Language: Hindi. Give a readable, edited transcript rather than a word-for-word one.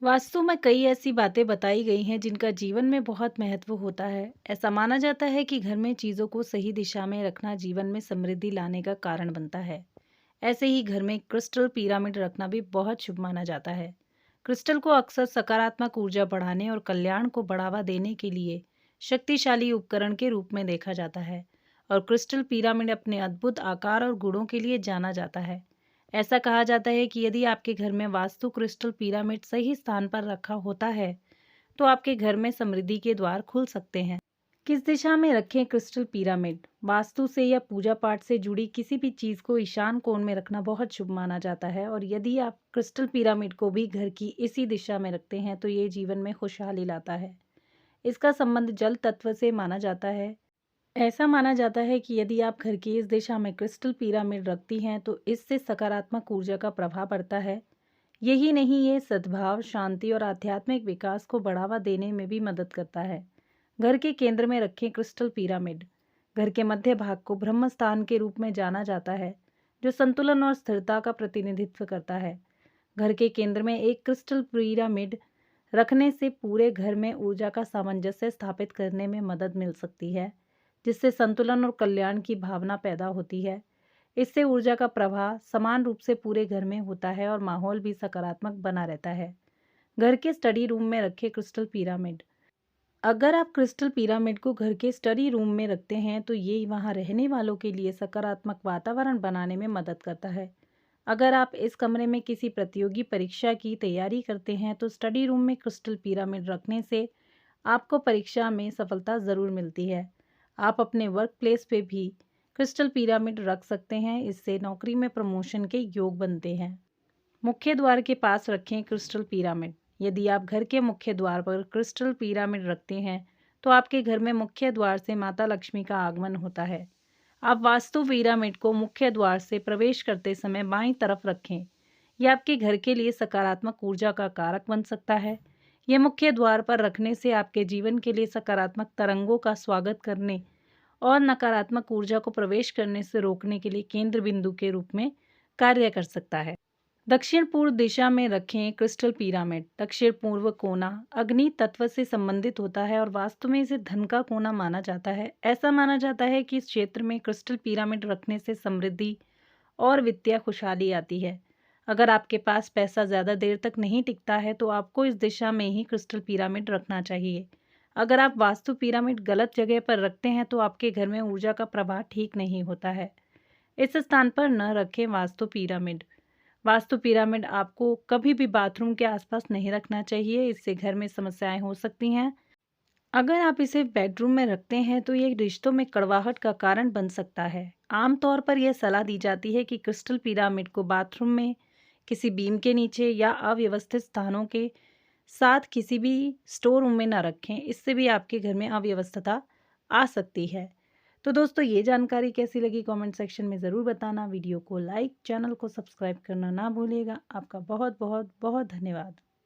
वास्तु में कई ऐसी बातें बताई गई हैं जिनका जीवन में बहुत महत्व होता है। ऐसा माना जाता है कि घर में चीज़ों को सही दिशा में रखना जीवन में समृद्धि लाने का कारण बनता है। ऐसे ही घर में क्रिस्टल पिरामिड रखना भी बहुत शुभ माना जाता है। क्रिस्टल को अक्सर सकारात्मक ऊर्जा बढ़ाने और कल्याण को बढ़ावा देने के लिए शक्तिशाली उपकरण के रूप में देखा जाता है। और क्रिस्टल पिरामिड अपने अद्भुत आकार और गुणों के लिए जाना जाता है। ऐसा कहा जाता है कि यदि आपके घर में वास्तु क्रिस्टल पिरामिड सही स्थान पर रखा होता है तो आपके घर में समृद्धि के द्वार खुल सकते हैं। किस दिशा में रखें क्रिस्टल पिरामिड? वास्तु से या पूजा पाठ से जुड़ी किसी भी चीज को ईशान कोण में रखना बहुत शुभ माना जाता है। और यदि आप क्रिस्टल पिरामिड को भी घर की इसी दिशा में रखते हैं तो ये जीवन में खुशहाली लाता है। इसका संबंध जल तत्व से माना जाता है। ऐसा माना जाता है कि यदि आप घर की इस दिशा में क्रिस्टल पिरामिड रखती हैं तो इससे सकारात्मक ऊर्जा का प्रभाव पड़ता है। यही नहीं, ये सद्भाव, शांति और आध्यात्मिक विकास को बढ़ावा देने में भी मदद करता है। घर के केंद्र में रखें क्रिस्टल पिरामिड। घर के मध्य भाग को ब्रह्म स्थान के रूप में जाना जाता है, जो संतुलन और स्थिरता का प्रतिनिधित्व करता है। घर के केंद्र में एक क्रिस्टल पिरामिड रखने से पूरे घर में ऊर्जा का सामंजस्य स्थापित करने में मदद मिल सकती है, जिससे संतुलन और कल्याण की भावना पैदा होती है। इससे ऊर्जा का प्रवाह समान रूप से पूरे घर में होता है और माहौल भी सकारात्मक बना रहता है। घर के स्टडी रूम में रखें क्रिस्टल पिरामिड। अगर आप क्रिस्टल पिरामिड को घर के स्टडी रूम में रखते हैं तो ये वहाँ रहने वालों के लिए सकारात्मक वातावरण बनाने में मदद करता है। अगर आप इस कमरे में किसी प्रतियोगी परीक्षा की तैयारी करते हैं तो स्टडी रूम में क्रिस्टल पिरामिड रखने से आपको परीक्षा में सफलता ज़रूर मिलती है। आप अपने वर्क प्लेस पे भी क्रिस्टल पिरामिड रख सकते हैं, इससे नौकरी में प्रमोशन के योग बनते हैं। मुख्य द्वार के पास रखें क्रिस्टल पिरामिड। यदि आप घर के मुख्य द्वार पर क्रिस्टल पिरामिड रखते हैं तो आपके घर में मुख्य द्वार से माता लक्ष्मी का आगमन होता है। आप वास्तु पिरामिड को मुख्य द्वार से प्रवेश करते समय बाईं तरफ रखें। यह आपके घर के लिए सकारात्मक ऊर्जा का कारक बन सकता है। यह मुख्य द्वार पर रखने से आपके जीवन के लिए सकारात्मक तरंगों का स्वागत करने और नकारात्मक ऊर्जा को प्रवेश करने से रोकने के लिए केंद्र बिंदु के रूप में कार्य कर सकता है। दक्षिण पूर्व दिशा में रखें क्रिस्टल पिरामिड। दक्षिण पूर्व कोना अग्नि तत्व से संबंधित होता है और वास्तु में इसे धन का कोना माना जाता है। ऐसा माना जाता है कि इस क्षेत्र में क्रिस्टल पिरामिड रखने से समृद्धि और वित्तीय खुशहाली आती है। अगर आपके पास पैसा ज़्यादा देर तक नहीं टिकता है तो आपको इस दिशा में ही क्रिस्टल पिरामिड रखना चाहिए। अगर आप वास्तु पिरामिड गलत जगह पर रखते हैं तो आपके घर में ऊर्जा का प्रवाह ठीक नहीं होता है। इस स्थान पर न रखें वास्तु पिरामिड। वास्तु पिरामिड आपको कभी भी बाथरूम के आसपास नहीं रखना चाहिए, इससे घर में समस्याएं हो सकती हैं। अगर आप इसे बेडरूम में रखते हैं तो ये रिश्तों में कड़वाहट का कारण बन सकता है। आमतौर पर यह सलाह दी जाती है कि क्रिस्टल पिरामिड को बाथरूम में, किसी बीम के नीचे या अव्यवस्थित स्थानों के साथ किसी भी स्टोर रूम में ना रखें। इससे भी आपके घर में अव्यवस्था आ सकती है। तो दोस्तों, ये जानकारी कैसी लगी कमेंट सेक्शन में ज़रूर बताना। वीडियो को लाइक, चैनल को सब्सक्राइब करना ना भूलिएगा। आपका बहुत बहुत बहुत धन्यवाद।